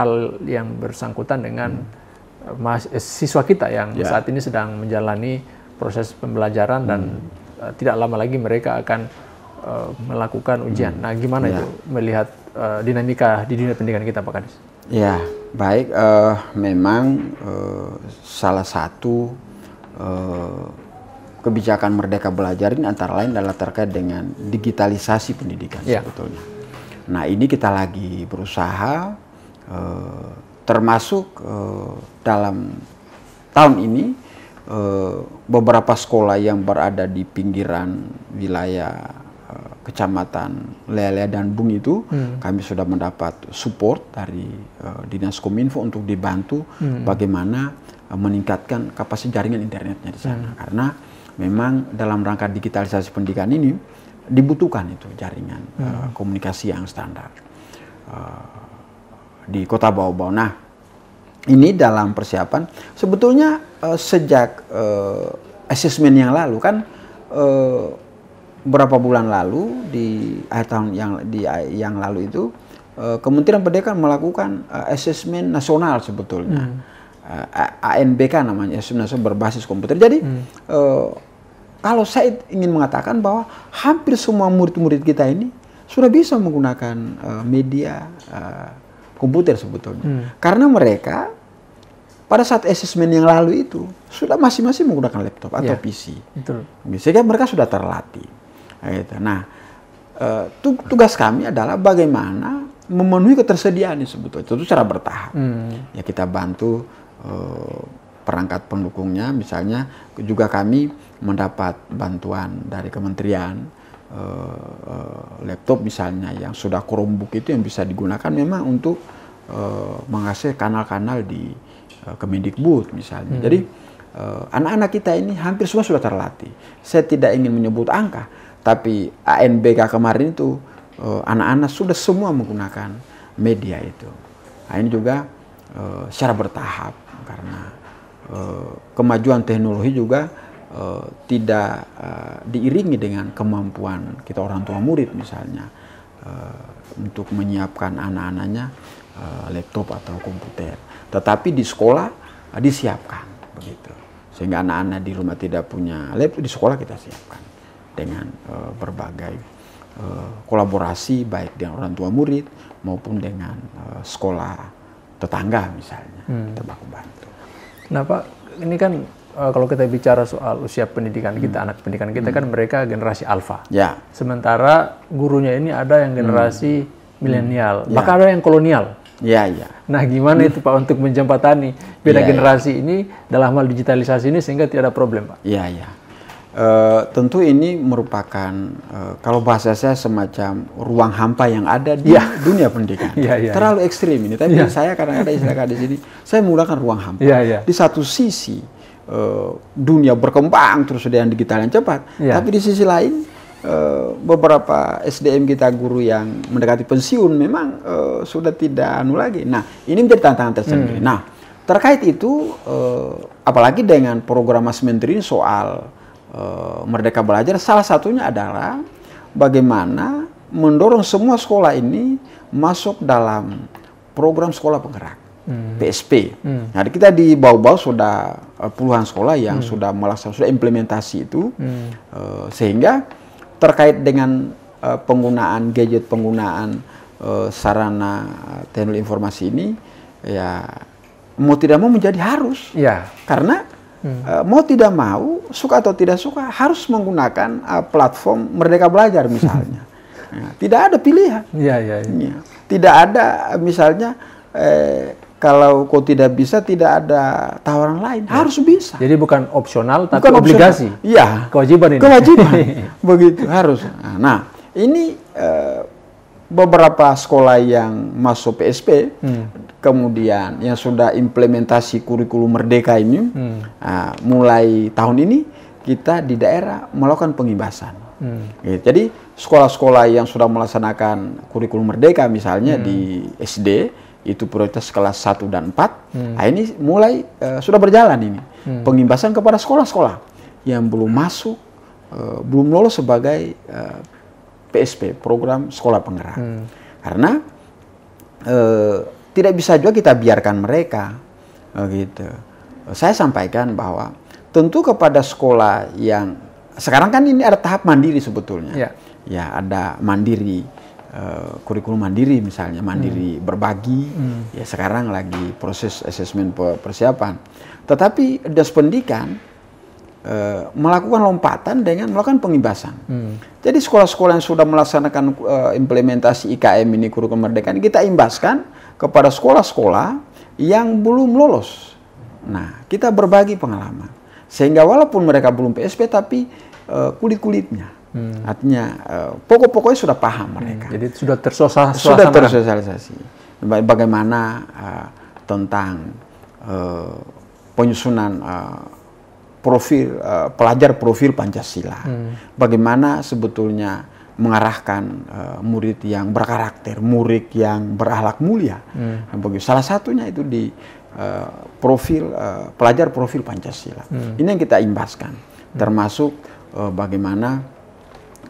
hal yang bersangkutan dengan siswa kita yang saat ini sedang menjalani proses pembelajaran dan tidak lama lagi mereka akan melakukan ujian. Nah, gimana itu melihat dinamika di dunia pendidikan kita, Pak Kadis? Ya, baik. Memang salah satu kebijakan Merdeka Belajar ini antara lain adalah terkait dengan digitalisasi pendidikan sebetulnya. Nah, ini kita lagi berusaha, termasuk dalam tahun ini beberapa sekolah yang berada di pinggiran wilayah Kecamatan Lele dan Bung itu kami sudah mendapat support dari Dinas Kominfo untuk dibantu bagaimana meningkatkan kapasitas jaringan internetnya di sana. Karena memang dalam rangka digitalisasi pendidikan ini dibutuhkan itu jaringan komunikasi yang standar di Kota Bau-Bau. Nah, ini dalam persiapan sebetulnya sejak asesmen yang lalu kan beberapa bulan lalu di akhir tahun yang lalu itu Kementerian Pendidikan melakukan asesmen nasional sebetulnya. ANBK namanya, asesmen nasional berbasis komputer. Jadi kalau saya ingin mengatakan bahwa hampir semua murid-murid kita ini sudah bisa menggunakan media komputer sebetulnya. Karena mereka pada saat asesmen yang lalu itu sudah masing-masing menggunakan laptop atau PC. Betul. Sehingga mereka sudah terlatih. Nah, tugas kami adalah bagaimana memenuhi ketersediaan ini sebetulnya. Itu secara bertahap. Ya, kita bantu perangkat pendukungnya, misalnya juga kami mendapat bantuan dari kementerian laptop misalnya yang sudah Chromebook itu yang bisa digunakan memang untuk mengakses kanal-kanal di Kemendikbud misalnya. Jadi anak-anak kita ini hampir semua sudah terlatih. Saya tidak ingin menyebut angka, tapi ANBK kemarin itu anak-anak sudah semua menggunakan media itu. Nah, ini juga secara bertahap karena kemajuan teknologi juga tidak diiringi dengan kemampuan kita orang tua murid misalnya untuk menyiapkan anak-anaknya laptop atau komputer. Tetapi di sekolah disiapkan begitu. Sehingga anak-anak di rumah tidak punya laptop, di sekolah kita siapkan dengan berbagai kolaborasi baik dengan orang tua murid maupun dengan sekolah tetangga misalnya. Kita baku bantu. Nah, Pak, ini kan kalau kita bicara soal usia pendidikan kita, anak pendidikan kita kan mereka generasi alfa. Ya. Sementara gurunya ini ada yang generasi milenial, bahkan ada yang kolonial. Ya, ya. Nah, gimana itu Pak untuk menjembatani beda generasi ini dalam hal digitalisasi ini sehingga tidak ada problem, Pak? Iya, iya. Tentu ini merupakan kalau bahasa saya semacam ruang hampa yang ada di dunia pendidikan. Terlalu ekstrim ini, tapi saya kadang-kadang istilah di sini saya menggunakan ruang hampa. Di satu sisi dunia berkembang terus dengan digital yang cepat, tapi di sisi lain beberapa SDM kita guru yang mendekati pensiun memang sudah tidak anu lagi. Nah, ini menjadi tantangan tersendiri. Nah, terkait itu apalagi dengan program Mas Menteri soal Merdeka Belajar, salah satunya adalah bagaimana mendorong semua sekolah ini masuk dalam program sekolah penggerak PSP. Nah, kita di Bau-Bau sudah puluhan sekolah yang sudah melaksanakan, sudah implementasi itu, sehingga terkait dengan penggunaan gadget, penggunaan sarana teknologi informasi ini, ya mau tidak mau menjadi harus. Karena mau tidak mau, suka atau tidak suka, harus menggunakan platform Merdeka Belajar misalnya. Tidak ada pilihan. Tidak ada misalnya kalau kau tidak bisa, tidak ada tawaran lain. Harus bisa. Jadi bukan opsional, tapi bukan obligasi. Iya. Kewajiban ini. Kewajiban. Begitu, harus. Nah, ini beberapa sekolah yang masuk PSP, kemudian yang sudah implementasi kurikulum Merdeka ini, mulai tahun ini, kita di daerah melakukan pengimbasan. Jadi, sekolah-sekolah yang sudah melaksanakan kurikulum Merdeka, misalnya di SD, itu prioritas kelas 1 dan 4. Nah, ini mulai sudah berjalan ini. Pengimbasan kepada sekolah-sekolah yang belum masuk, belum lolos sebagai PSP, program sekolah penggerak. Karena tidak bisa juga kita biarkan mereka. Gitu. Saya sampaikan bahwa tentu kepada sekolah yang sekarang kan ini ada tahap mandiri sebetulnya. Ya, ada mandiri, kurikulum mandiri misalnya, mandiri berbagi. Ya, sekarang lagi proses asesmen persiapan. Tetapi Dinas Pendidikan melakukan lompatan dengan melakukan pengimbasan. Jadi sekolah-sekolah yang sudah melaksanakan implementasi IKM ini, kurikulum merdeka, kita imbaskan kepada sekolah-sekolah yang belum lolos. Nah, kita berbagi pengalaman. Sehingga walaupun mereka belum PSP, tapi kulit-kulitnya. Artinya pokok-pokoknya sudah paham mereka. Jadi sudah tersosialisasi. Sudah tersosialisasi. Bagaimana tentang penyusunan profil pelajar profil Pancasila. Bagaimana sebetulnya mengarahkan murid yang berkarakter, murid yang berakhlak mulia. Salah satunya itu di profil pelajar profil Pancasila. Ini yang kita imbaskan, termasuk bagaimana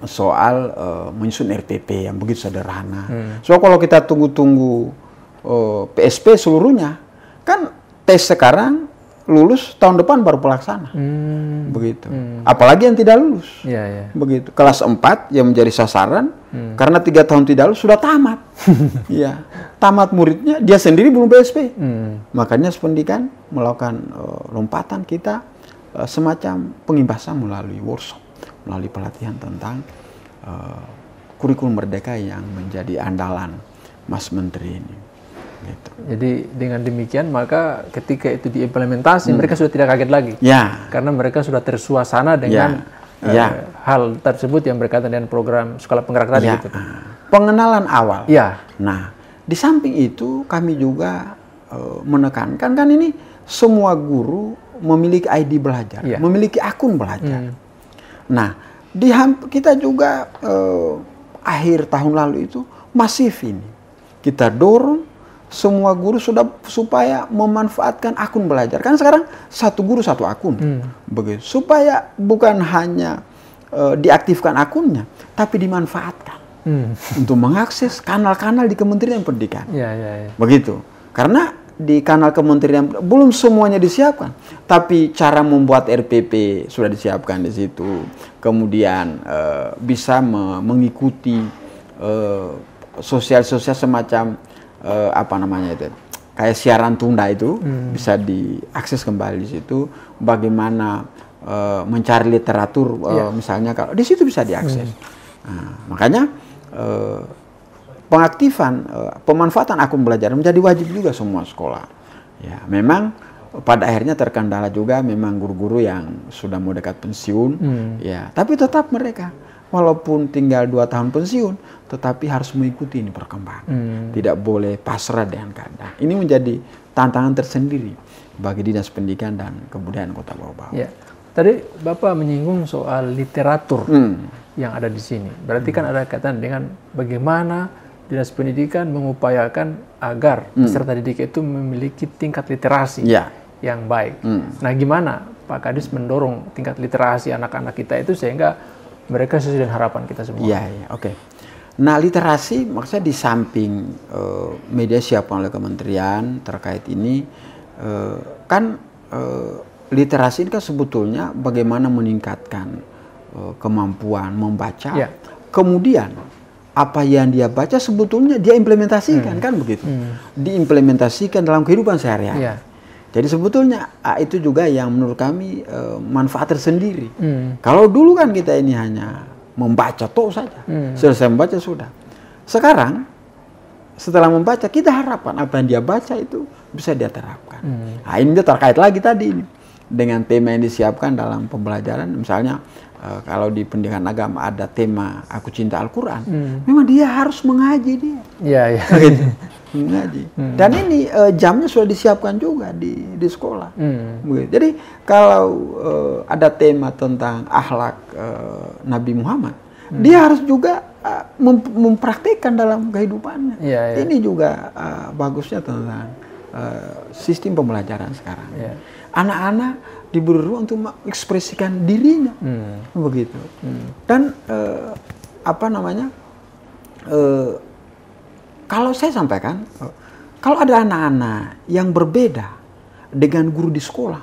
soal menyusun RPP yang begitu sederhana. So kalau kita tunggu-tunggu PSP seluruhnya, kan tes sekarang lulus tahun depan baru pelaksana. Begitu. Apalagi yang tidak lulus. Begitu. Kelas 4 yang menjadi sasaran karena 3 tahun tidak lulus sudah tamat. Ya, tamat muridnya, dia sendiri belum PSP. Makanya pendidikan melakukan lompatan kita semacam pengimbasan melalui workshop, melalui pelatihan tentang kurikulum merdeka yang menjadi andalan Mas Menteri ini. Gitu. Jadi dengan demikian maka ketika itu diimplementasi mereka sudah tidak kaget lagi, karena mereka sudah tersuasana dengan hal tersebut yang berkaitan dengan program sekolah penggerak tadi. Gitu. Pengenalan awal. Nah, di samping itu kami juga menekankan kan ini semua guru memiliki ID belajar, memiliki akun belajar. Nah, kita juga akhir tahun lalu itu masif ini kita dorong semua guru supaya memanfaatkan akun belajar. Kan sekarang satu guru satu akun, begitu. Supaya bukan hanya diaktifkan akunnya, tapi dimanfaatkan untuk mengakses kanal-kanal di Kementerian Pendidikan. Begitu. Karena di kanal Kementerian belum semuanya disiapkan, tapi cara membuat RPP sudah disiapkan di situ. Kemudian bisa mengikuti sosial-sosial semacam apa namanya itu, kayak siaran tunda itu bisa diakses kembali di situ. Bagaimana mencari literatur misalnya, kalau di situ bisa diakses. Nah, makanya pengaktifan pemanfaatan akun belajar menjadi wajib juga semua sekolah. Ya, memang pada akhirnya terkendala juga memang guru-guru yang sudah mau dekat pensiun, ya, tapi tetap mereka walaupun tinggal 2 tahun pensiun, tetapi harus mengikuti ini perkembangan. Tidak boleh pasrah dengan keadaan. Ini menjadi tantangan tersendiri bagi Dinas Pendidikan dan Kebudayaan Kota Bau-Bau. Ya. Tadi Bapak menyinggung soal literatur yang ada di sini. Berarti kan ada kaitan dengan bagaimana Dinas Pendidikan mengupayakan agar peserta didik itu memiliki tingkat literasi yang baik. Nah, gimana Pak Kadis mendorong tingkat literasi anak-anak kita itu sehingga mereka sesuai dengan harapan kita semua? Oke. Nah, literasi maksudnya di samping media siapkan oleh kementerian terkait ini, literasi ini kan sebetulnya bagaimana meningkatkan kemampuan membaca, kemudian apa yang dia baca sebetulnya dia implementasikan, kan begitu, diimplementasikan dalam kehidupan sehari-hari. Jadi sebetulnya itu juga yang menurut kami manfaat tersendiri. Kalau dulu kan kita ini hanya membaca toh saja, selesai membaca sudah. Sekarang setelah membaca kita harapkan apa yang dia baca itu bisa dia terapkan. Nah, ini terkait lagi tadi ini dengan tema yang disiapkan dalam pembelajaran. Misalnya kalau di pendidikan agama ada tema Aku Cinta Al-Quran, memang dia harus mengaji dia. Mengaji. Dan ini jamnya sudah disiapkan juga di sekolah. Jadi kalau ada tema tentang akhlak Nabi Muhammad, dia harus juga mempraktikkan dalam kehidupannya. Ini juga bagusnya tentang sistem pembelajaran sekarang. Anak-anak diberi ruang untuk mengekspresikan dirinya, begitu. Dan kalau saya sampaikan, kalau ada anak-anak yang berbeda dengan guru di sekolah,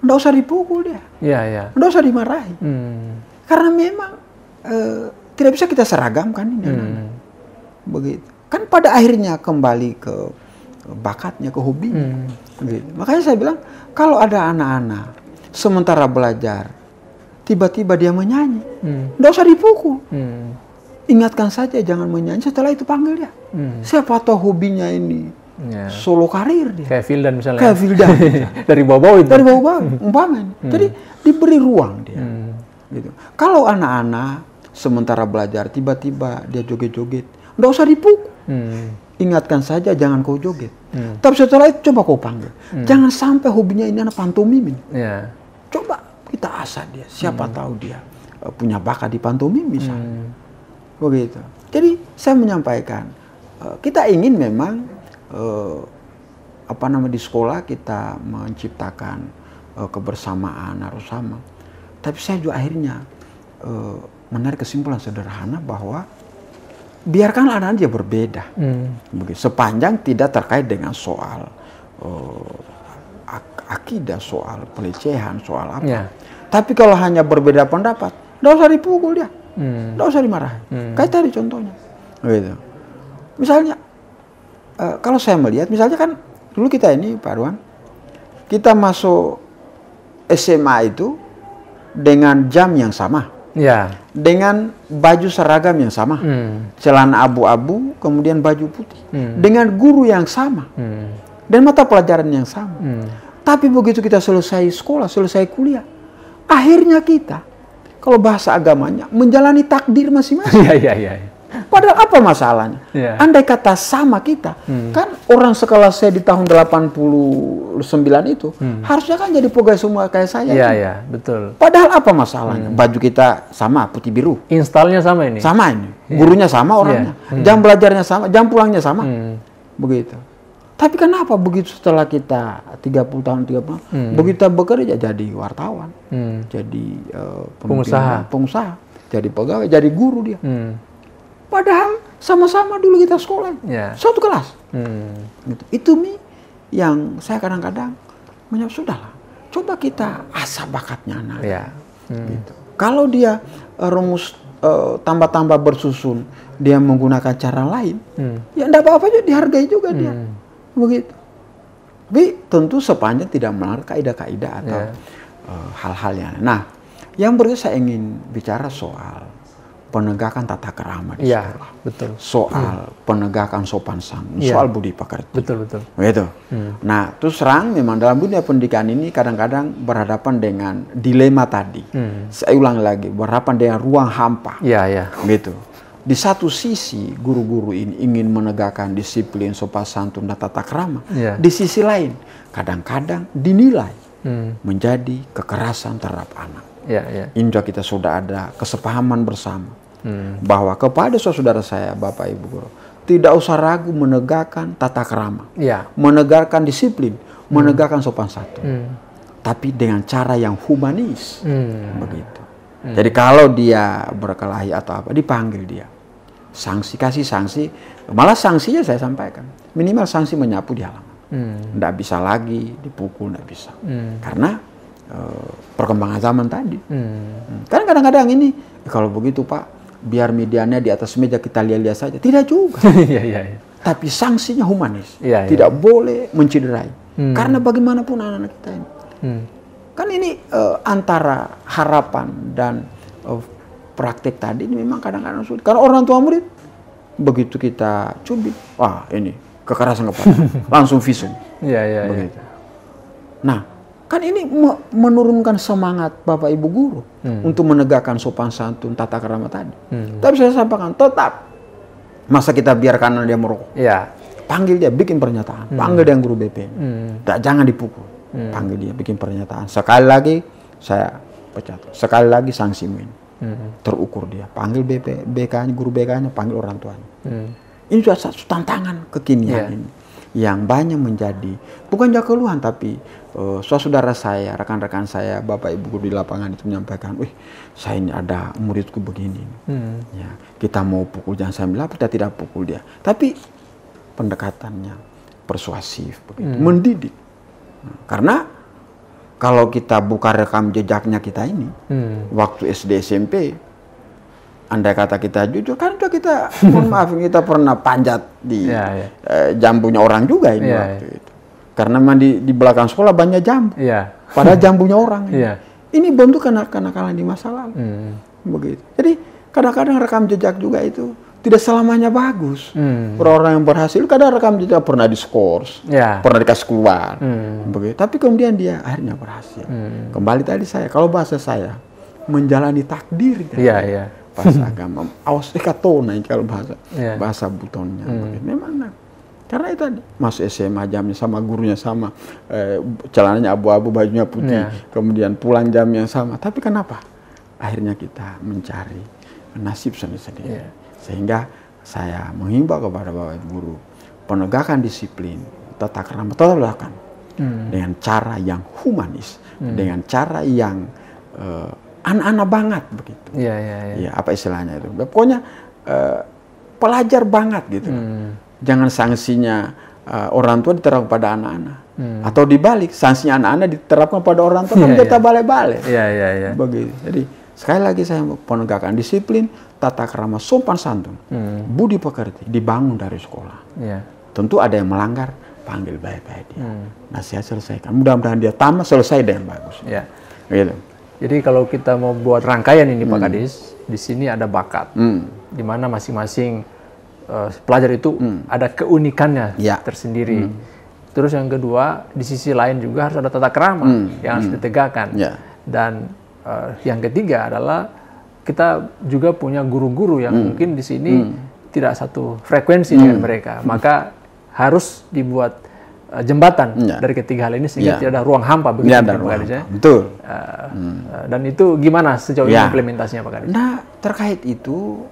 nggak usah dipukul dia, nggak usah dimarahi, karena memang tidak bisa kita seragamkan ini anak-anak. Begitu. Kan pada akhirnya kembali ke bakatnya, ke hobinya. Gitu. Makanya saya bilang, kalau ada anak-anak sementara belajar, tiba-tiba dia menyanyi, nggak usah dipukul. Ingatkan saja jangan menyanyi, setelah itu panggil dia. Siapa tahu hobinya ini solo karir dia. Kayak Vildan misalnya. Kayak Vildan. Dari bawah-bawah itu. Dari bawah-bawah, umpamanya. Jadi diberi ruang dia. Gitu. Kalau anak-anak sementara belajar, tiba-tiba dia joget-joget, nggak usah dipukul. Ingatkan saja jangan kau joget. Tapi setelah itu coba kau panggil. Jangan sampai hobinya ini anak pantomim. Coba kita asah dia. Siapa tahu dia punya bakat di pantomim misalnya. Begitu. Jadi saya menyampaikan, kita ingin memang di sekolah kita menciptakan kebersamaan harus sama. Tapi saya juga akhirnya menarik kesimpulan sederhana bahwa biarkanlah anak-anak dia berbeda, sepanjang tidak terkait dengan soal akidah, soal pelecehan, soal apa. Tapi kalau hanya berbeda pendapat, nggak usah dipukul dia, nggak usah dimarahi. Kayak tadi contohnya, gitu. Misalnya, kalau saya melihat, misalnya kan dulu kita ini Pak Arwan, kita masuk SMA itu dengan jam yang sama. Dengan baju seragam yang sama, celana abu-abu, kemudian baju putih, dengan guru yang sama, dan mata pelajaran yang sama. Tapi begitu kita selesai sekolah, selesai kuliah, akhirnya kita, kalau bahasa agamanya, menjalani takdir masing-masing. Padahal apa masalahnya? Andai kata sama kita, kan orang sekelas saya di tahun 89 itu, harusnya kan jadi pegawai semua kayak saya. Betul. Padahal apa masalahnya? Baju kita sama, putih biru. Installnya sama ini? Sama ini. Gurunya sama orangnya. Jam belajarnya sama, jam pulangnya sama. Begitu. Tapi kenapa begitu setelah kita 30 tahun, begitu kita bekerja jadi wartawan, jadi pengusaha, jadi pegawai, jadi guru dia. Padahal sama-sama dulu kita sekolah, suatu kelas. Gitu. Itu yang saya kadang-kadang menyebut, sudahlah, coba kita asah bakatnya anak. Gitu. Kalau dia rumus tambah-tambah bersusun, dia menggunakan cara lain, ya enggak apa-apa aja, dihargai juga dia. Begitu. Tapi tentu sepanjang tidak melanggar kaidah-kaidah atau hal-hal yang. Nah, yang berikutnya saya ingin bicara soal penegakan tata krama di sekolah. Betul. Soal penegakan sopan santun, soal budi pekerti. Betul. Begitu. Nah, terus terang memang dalam dunia pendidikan ini kadang-kadang berhadapan dengan dilema tadi. Saya ulang lagi, berhadapan dengan ruang hampa. Gitu. Di satu sisi guru-guru ini ingin menegakkan disiplin, sopan santun, dan tata krama. Di sisi lain, kadang-kadang dinilai menjadi kekerasan terhadap anak. Ini juga kita sudah ada kesepahaman bersama. Bahwa kepada saudara saya, Bapak Ibu Guru, tidak usah ragu menegakkan tata krama, menegakkan disiplin, menegakkan sopan santun, tapi dengan cara yang humanis, begitu. Jadi kalau dia berkelahi atau apa, dipanggil dia, sanksi, kasih sanksi, malah sanksinya saya sampaikan, minimal sanksi menyapu di halaman, nggak bisa lagi dipukul, nggak bisa, karena perkembangan zaman tadi. Kan kadang-kadang ini, kalau begitu Pak, biar medianya di atas meja kita lihat-lihat saja. Tidak juga. Tapi sanksinya humanis. Tidak boleh menciderai. Karena bagaimanapun anak-anak kita ini. Kan ini antara harapan dan praktek tadi ini memang kadang-kadang sulit. Karena orang tua murid, begitu kita cubit, wah ini kekerasan kepada langsung visum. Begitu. Nah, kan ini menurunkan semangat Bapak Ibu Guru untuk menegakkan sopan santun, tata krama tadi. Tapi saya sampaikan, tetap masa kita biarkan dia merokok. Panggil dia, bikin pernyataan. Panggil dia guru BP. Jangan dipukul. Panggil dia, bikin pernyataan. Sekali lagi saya pecat. Sekali lagi sanksi ini. Terukur dia. Panggil BK-nya, guru BK-nya, panggil orang tuanya. Ini sudah satu tantangan kekinian ini. Yang banyak menjadi, bukan juga keluhan, tapi saudara saya, rekan-rekan saya, Bapak Ibu Guru di lapangan itu menyampaikan, saya ini ada muridku begini. Kita mau pukul, jangan saya bilang, kita tidak pukul dia. Tapi pendekatannya, persuasif, begitu, mendidik. Karena kalau kita buka rekam jejaknya kita ini, waktu SD SMP, andai kata kita jujur, kan kita, mohon maaf, kita pernah panjat di jambunya orang juga ini waktu itu. Karena memang di belakang sekolah banyak jambu, padahal jambunya orang. Ini bentuk kenakalan di masa lalu. Begitu. Jadi kadang-kadang rekam jejak juga itu tidak selamanya bagus. Orang-orang yang berhasil kadang rekam jejak pernah diskors, pernah dikasih keluar, begitu. Tapi kemudian dia akhirnya berhasil. Kembali tadi kalau bahasa saya menjalani takdir. Bahasa agama, awas katona kalau bahasa butonnya. Memang karena itu tadi masuk SMA jamnya sama, gurunya sama, celananya abu-abu, bajunya putih, kemudian pulang jam yang sama. Tapi kenapa? Akhirnya kita mencari nasib sendiri-sendiri. Sehingga saya menghimbau kepada Bapak Ibu guru, penegakan disiplin, tata krama tetap dilakukan dengan cara yang humanis, dengan cara yang anak-anak banget begitu. Ya, apa istilahnya itu? Pokoknya pelajar banget gitu. Jangan sanksinya orang tua diterapkan pada anak-anak, atau dibalik, sanksinya anak-anak diterapkan pada orang tua, kan kita balik-balik. Begitu. Jadi sekali lagi saya penegakan disiplin, tata krama, sopan santun, budi pekerti dibangun dari sekolah. Tentu ada yang melanggar, panggil baik-baik dia, nasihat selesaikan. Mudah-mudahan dia tamat selesai dengan bagus. Gitu. Jadi kalau kita mau buat rangkaian ini Pak Kadis, di sini ada bakat, di mana masing-masing pelajar itu ada keunikannya tersendiri. Terus yang kedua, di sisi lain juga harus ada tata krama yang harus ditegakkan. Dan yang ketiga adalah kita juga punya guru-guru yang mungkin di sini tidak satu frekuensi dengan mereka. Maka harus dibuat jembatan dari ketiga hal ini sehingga tidak ada ruang hampa begitu Pak Kadis ya. Betul. Dan itu gimana sejauh ini implementasinya Pak Kadis? Nah, terkait itu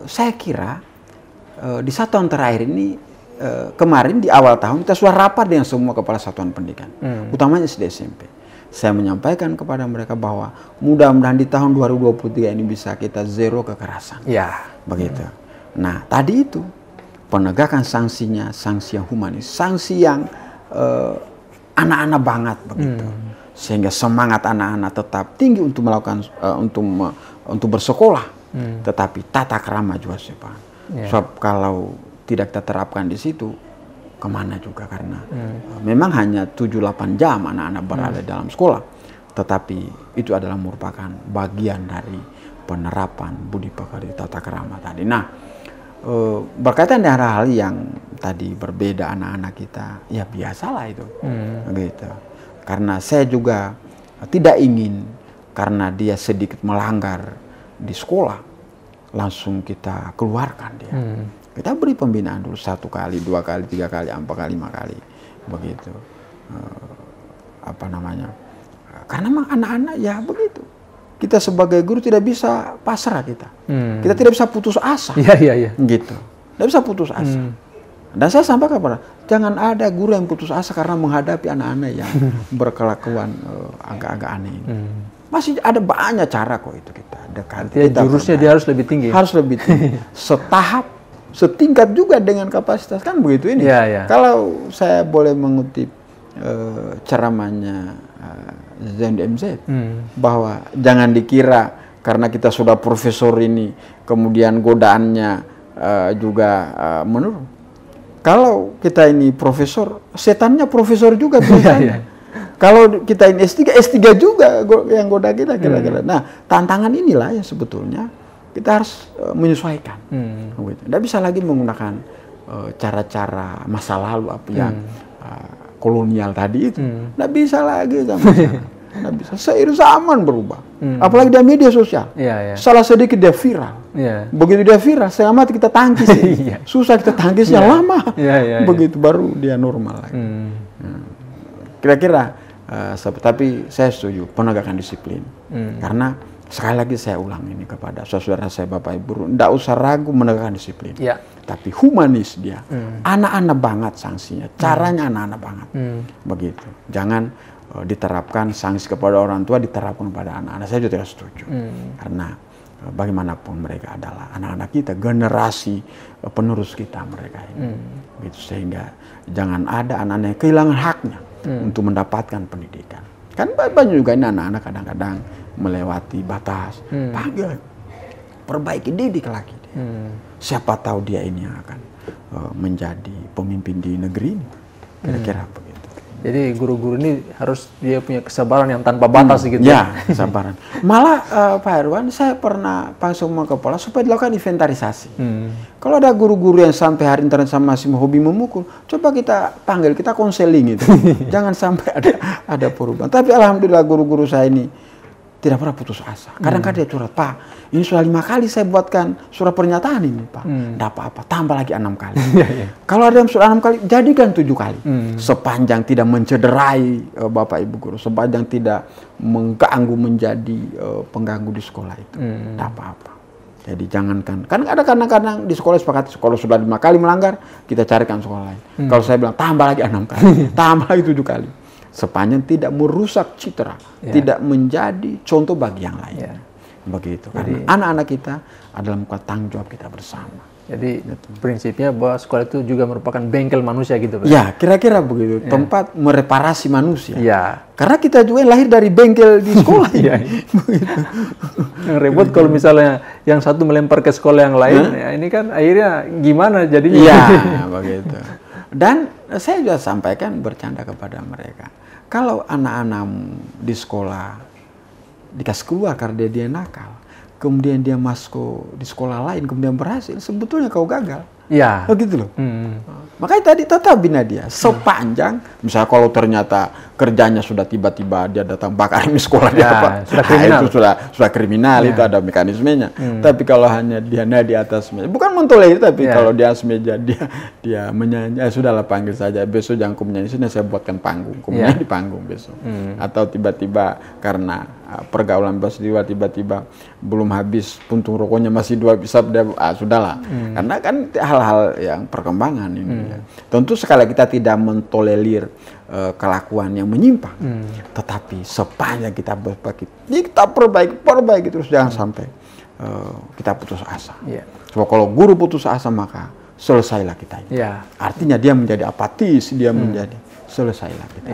saya kira di 1 tahun terakhir ini, kemarin di awal tahun kita sudah rapat dengan semua kepala satuan pendidikan, utamanya SD SMP. Saya menyampaikan kepada mereka bahwa mudah-mudahan di tahun 2023 ini bisa kita zero kekerasan. Begitu. Nah, tadi itu penegakan sanksinya, sanksi yang humanis, sanksi yang anak-anak banget begitu. Sehingga semangat anak-anak tetap tinggi untuk melakukan untuk bersekolah, tetapi tata krama juga sepan. Sebab kalau tidak kita terapkan di situ, kemana juga, karena memang hanya 7-8 jam anak-anak berada dalam sekolah, tetapi itu adalah merupakan bagian dari penerapan budi pekerti, tata krama tadi. Nah, berkaitan dengan hal-hal yang tadi berbeda anak-anak kita, ya biasalah itu, gitu. Karena saya juga tidak ingin karena dia sedikit melanggar di sekolah langsung kita keluarkan dia. Kita beri pembinaan dulu 1 kali, 2 kali, 3 kali, 4 kali, 5 kali, begitu. Karena memang anak-anak ya begitu. Kita sebagai guru tidak bisa pasrah kita. Kita tidak bisa putus asa. Gitu. Tidak bisa putus asa. Dan saya sampaikan kepada, jangan ada guru yang putus asa karena menghadapi anak-anak yang berkelakuan agak-agak aneh ini. Masih ada banyak cara kok itu kita dekat. Jurusnya dia harus lebih tinggi. Harus lebih tinggi. Setahap, setingkat juga dengan kapasitas, kan begitu ini. Kalau saya boleh mengutip ceramahnya Zain MZ, bahwa jangan dikira karena kita sudah profesor ini kemudian godaannya juga menurun. Kalau kita ini profesor, setannya profesor juga biasanya. Kalau kita ini S3 juga yang goda kita kira-kira. Nah, tantangan inilah yang sebetulnya kita harus menyesuaikan. Tidak bisa lagi menggunakan cara-cara masa lalu yang kolonial tadi itu. Tidak bisa lagi Tidak bisa. Seiring zaman berubah. Apalagi di media sosial. Salah sedikit dia viral. Begitu dia viral, setengah mati kita tangkis. Susah kita tangkisnya lama. Begitu baru dia normal lagi. Kira-kira tapi saya setuju penegakan disiplin. Karena sekali lagi saya ulang ini kepada saudara saya Bapak Ibu, tidak usah ragu menegakkan disiplin. Tapi humanis dia. Anak-anak banget sanksinya. Caranya anak-anak banget. Begitu. Jangan diterapkan sanksi kepada orang tua diterapkan kepada anak-anak. Saya juga tidak setuju. Karena bagaimanapun mereka adalah anak-anak kita, generasi penerus kita mereka ini. Gitu, sehingga jangan ada anak-anak yang kehilangan haknya untuk mendapatkan pendidikan. Kan banyak juga ini anak-anak kadang-kadang melewati batas. Panggil, perbaiki, didik lagi dia. Siapa tahu dia ini yang akan menjadi pemimpin di negeri ini. Kira-kira begitu. Jadi guru-guru ini harus dia punya kesabaran yang tanpa batas gitu. Ya, kesabaran. Malah Pak Herwan, saya pernah panggil semua kepala supaya dilakukan inventarisasi. Kalau ada guru-guru yang sampai hari internet sama masih hobi memukul, coba kita panggil, kita konseling itu. Jangan sampai ada perubahan. Tapi alhamdulillah guru-guru saya ini tidak pernah putus asa. Kadang-kadang dia curhat, Pak, ini sudah 5 kali saya buatkan surat pernyataan ini, Pak. Tidak apa-apa, tambah lagi 6 kali. Kalau ada yang sudah 6 kali, jadikan 7 kali. Sepanjang tidak mencederai Bapak Ibu guru, sepanjang tidak mengganggu menjadi pengganggu di sekolah itu. Tidak apa-apa. Jadi jangankan, kan ada kadang-kadang di sekolah sepakat, sekolah sudah 5 kali melanggar, kita carikan sekolah lain. Kalau saya bilang, tambah lagi 6 kali, tambah lagi 7 kali. Sepanjang tidak merusak citra, tidak menjadi contoh bagi yang lain. Begitu. Karena anak-anak kita adalah muka tanggung jawab kita bersama. Jadi prinsipnya bahwa sekolah itu juga merupakan bengkel manusia gitu, Pak? Ya, kira-kira begitu. Tempat mereparasi manusia. Ya. Karena kita juga lahir dari bengkel di sekolah. Yang ribut kalau misalnya yang satu melempar ke sekolah yang lain, ya ini kan akhirnya gimana jadinya? Iya, begitu. Dan saya juga sampaikan bercanda kepada mereka. Kalau anak-anakmu di sekolah dikasih keluar karena dia nakal, kemudian dia masuk di sekolah lain, kemudian berhasil, sebetulnya kau gagal. Iya. Begitu loh. Makanya tadi tetap bina dia. Sepanjang, misalnya kalau ternyata kerjanya sudah tiba-tiba dia datang bakar di sekolah dia apa? Sudah kriminal. Itu sudah kriminal, itu ada mekanismenya. Tapi kalau hanya dia di atas meja, bukan mentolerir, tapi kalau di atas meja dia menyanyi, sudahlah panggil saja. Besok jangan kau menyanyi sini, saya buatkan panggung. Kau menyanyi di panggung besok. Atau tiba-tiba karena pergaulan tiba-tiba belum habis puntung rokoknya masih 2 bisa, sudahlah. Karena kan hal-hal yang perkembangan ini. Tentu sekali kita tidak mentolerir kelakuan yang menyimpang, tetapi sepanjang kita perbaiki terus, jangan sampai kita putus asa. Sebab kalau guru putus asa maka selesailah kita. Artinya dia menjadi apatis, dia menjadi selesailah kita.